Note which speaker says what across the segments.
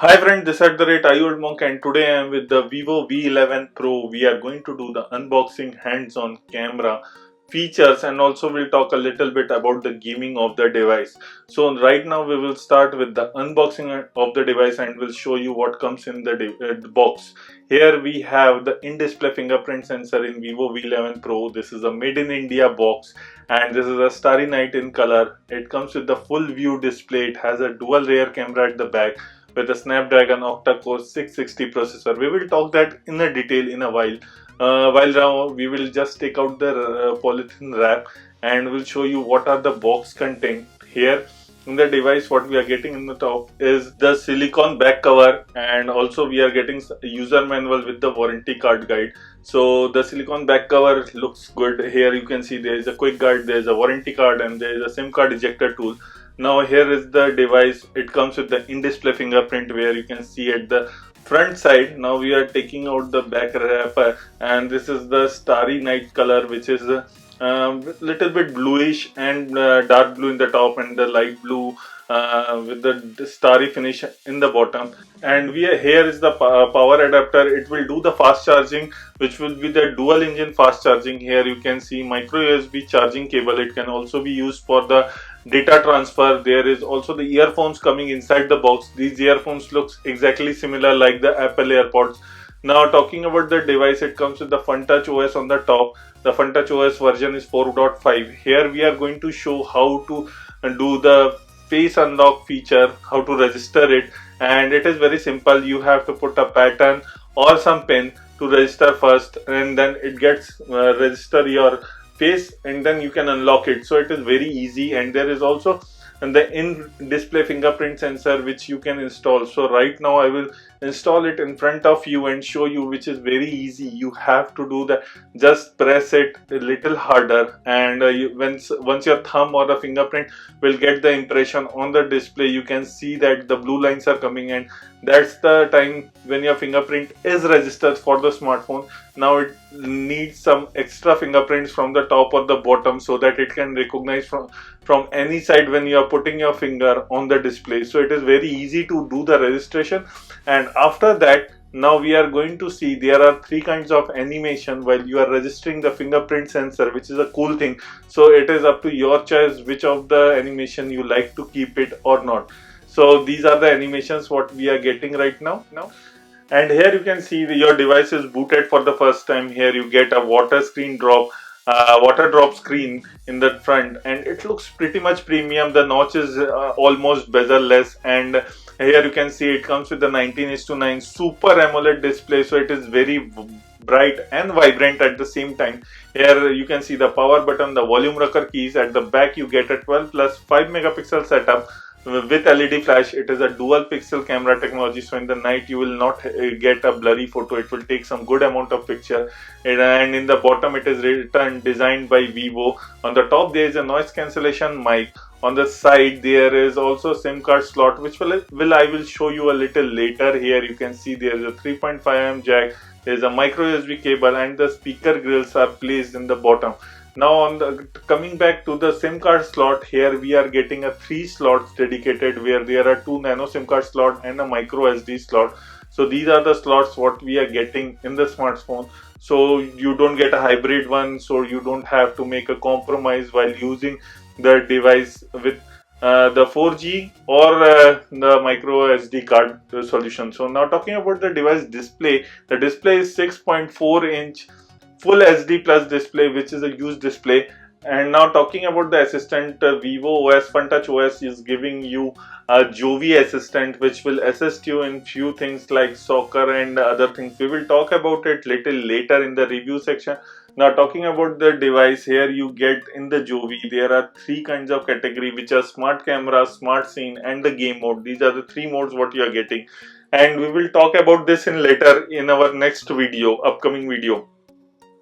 Speaker 1: Hi friend, this is the rate IOldMonk and today I am with the Vivo V11 Pro. We are going to do the unboxing hands-on camera features and also we'll talk a little bit about the gaming of the device. So right now we will start with the unboxing of the device and we'll show you what comes in the box. Here we have the in-display fingerprint sensor in Vivo V11 Pro. This is a made in India box and this is a starry night in color. It comes with the full view display. It has a dual rear camera at the back with a Snapdragon octa-core 660 processor. We will talk that in a detail in a while. While now we will just take out the polythene wrap and we'll show you what are the box content. Here in the device what we are getting in the top is the silicone back cover and also we are getting user manual with the warranty card guide. So the silicone back cover looks good. Here you can see there is a quick guide, there is a warranty card and there is a SIM card ejector tool. Now here is the device. It comes with the in-display fingerprint where you can see at the front side. Now we are taking out the back wrapper and this is the starry night color, which is little bit bluish and dark blue in the top and the light blue with the starry finish in the bottom. And here is the power adapter. It will do the fast charging, which will be the dual engine fast charging. Here you can see micro USB charging cable. It can also be used for the data transfer. There is also the earphones coming inside the box. These earphones looks exactly similar like the Apple AirPods. Now talking about the device, it comes with the FunTouch OS on the top. The FunTouch OS version is 4.5. Here we are going to show how to do the face unlock feature, how to register it, and it is very simple. You have to put a pattern or some pin to register first and then it gets register your face and then you can unlock it. So it is very easy and there is also the in-display fingerprint sensor which you can install. So right now I will install it in front of you and show you, which is very easy. You have to do the just press it a little harder and once your thumb or the fingerprint will get the impression on the display, you can see that the blue lines are coming and that's the time when your fingerprint is registered for the smartphone. Now it needs some extra fingerprints from the top or the bottom so that it can recognize from any side when you are putting your finger on the display. So it is very easy to do the registration. And after that, now we are going to see there are three kinds of animation while you are registering the fingerprint sensor, which is a cool thing. So it is up to your choice which of the animation you like to keep it or not. So these are the animations what we are getting right now. And here you can see your device is booted for the first time. Here you get a water drop screen in the front and it looks pretty much premium. The notch is almost bezel-less and here you can see it comes with the 19:9 Super AMOLED display, so it is very bright and vibrant at the same time. Here you can see the power button, the volume rocker keys. At the back you get a 12 plus 5 megapixel setup with LED flash. It is a dual pixel camera technology, so in the night you will not get a blurry photo. It will take some good amount of picture. And in the bottom it is written designed by Vivo. On the top there is a noise cancellation mic. On the side there is also SIM card slot, which I will show you a little later. Here you can see there is a 3.5mm jack, there is a micro USB cable and the speaker grills are placed in the bottom. Now coming back to the SIM card slot, here we are getting a 3 slots dedicated where there are 2 nano SIM card slot and a micro SD slot. So these are the slots what we are getting in the smartphone. So you don't get a hybrid one, so you don't have to make a compromise while using the device with the 4G or the micro SD card solution. So now talking about the device display, the display is 6.4-inch full HD plus display, which is a huge display. And now talking about the assistant, Vivo OS FunTouch OS is giving you a Jovi assistant which will assist you in few things like soccer and other things. We will talk about it little later in the review section. Now talking about the device, here you get in the Jovi, there are three kinds of category, which are smart camera, smart scene and the game mode. These are the three modes what you are getting. And we will talk about this in later in our next video, upcoming video.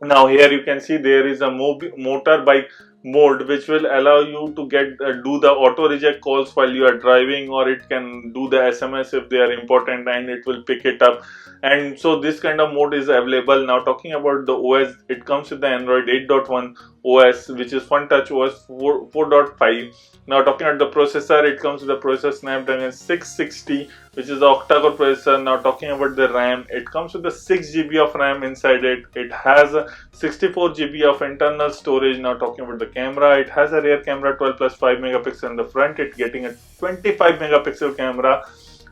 Speaker 1: Now here you can see there is a motorbike mode, which will allow you to get do the auto reject calls while you are driving, or it can do the SMS if they are important, and it will pick it up. And so this kind of mode is available. Now talking about the OS, it comes with the Android 8.1 OS, which is Fun Touch OS 4.5. Now talking about the processor, it comes with the processor Snapdragon 660, which is the octa-core processor. Now talking about the RAM, it comes with the 6 GB of RAM inside it. It has a 64 GB of internal storage. Now talking about the camera, it has a rear camera 12 plus 5 megapixel in the front. It's getting a 25 megapixel camera,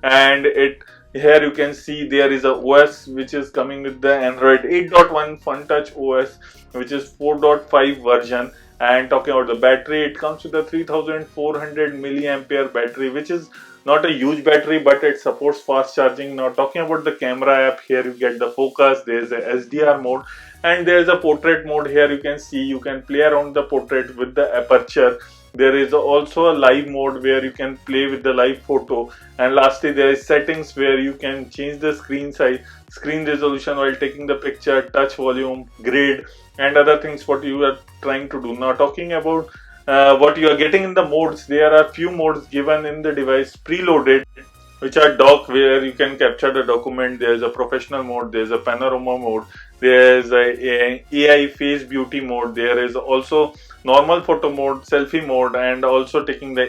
Speaker 1: and it here you can see there is a OS which is coming with the Android 8.1 Fun Touch OS, which is 4.5 version. And talking about the battery, it comes with a 3400 milliampere battery, which is not a huge battery, but it supports fast charging. Now talking about the camera app, here you get the focus, there is a SDR mode, and there is a portrait mode. Here you can see you can play around the portrait with the aperture. There is also a live mode where you can play with the live photo, and lastly there is settings where you can change the screen size, screen resolution while taking the picture, touch volume, grid, and other things what you are trying to do. Now talking about what you are getting in the modes, there are few modes given in the device preloaded, which are dock, where you can capture the document. There is a professional mode, there is a panorama mode, there is a AI face beauty mode, there is also normal photo mode, selfie mode, and also taking the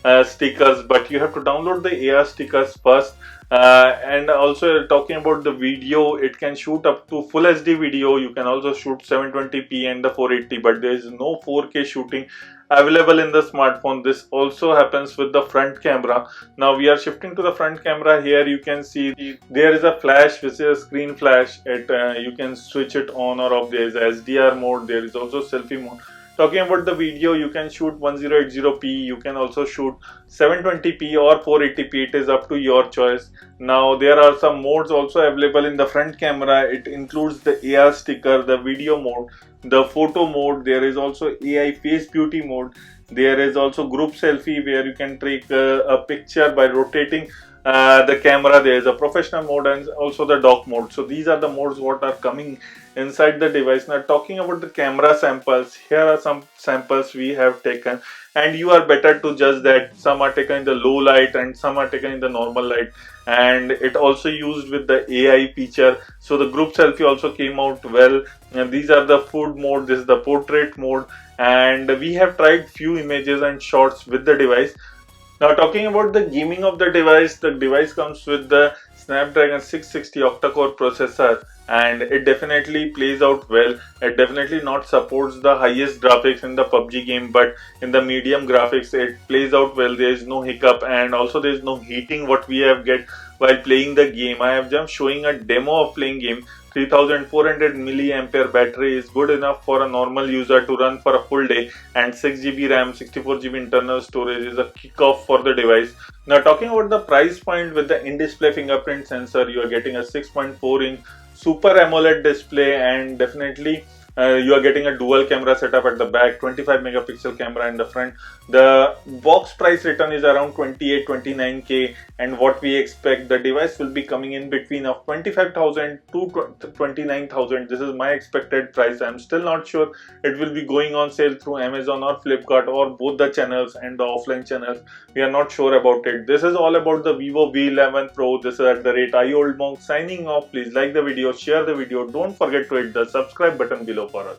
Speaker 1: AR stickers, but you have to download the AR stickers first. And also talking about the video, it can shoot up to full HD video. You can also shoot 720p and the 480, but there is no 4K shooting available in the smartphone. This also happens with the front camera. Now we are shifting to the front camera. Here you can see there is a flash, which is a screen flash. You can switch it on or off. There is SDR mode, there is also selfie mode. Talking about the video, you can shoot 1080p, you can also shoot 720p or 480p. It is up to your choice. Now there are some modes also available in the front camera. It includes the AR sticker, the video mode, the photo mode. There is also AI face beauty mode. There is also group selfie, where you can take a picture by rotating the camera. There is a professional mode and also the dock mode. So these are the modes what are coming inside the device. Now talking about the camera samples, here are some samples we have taken, and you are better to judge that. Some are taken in the low light and some are taken in the normal light, and it also used with the AI feature. So the group selfie also came out well. And these are the food mode, this is the portrait mode, and we have tried few images and shots with the device. Now talking about the gaming of the device comes with the Snapdragon 660 octa-core processor, and it definitely plays out well. It definitely not supports the highest graphics in the PUBG game, but in the medium graphics it plays out well. There is no hiccup, and also there is no heating what we have get while playing the game. I have just showing a demo of playing game. 3400 milliampere battery is good enough for a normal user to run for a full day, and 6 GB RAM, 64 GB internal storage is a kickoff for the device. Now talking about the price point, with the in-display fingerprint sensor, you are getting a 6.4-inch Super AMOLED display, and definitely you are getting a dual camera setup at the back, 25 megapixel camera in the front. The box price return is around 28-29k, and what we expect, the device will be coming in between of 25,000 to 29,000. This is my expected price. I am still not sure. It will be going on sale through Amazon or Flipkart or both the channels and the offline channels. We are not sure about it. This is all about the Vivo V11 Pro. This is at the rate ioldmonk signing off. Please like the video, share the video. Don't forget to hit the subscribe button below for us.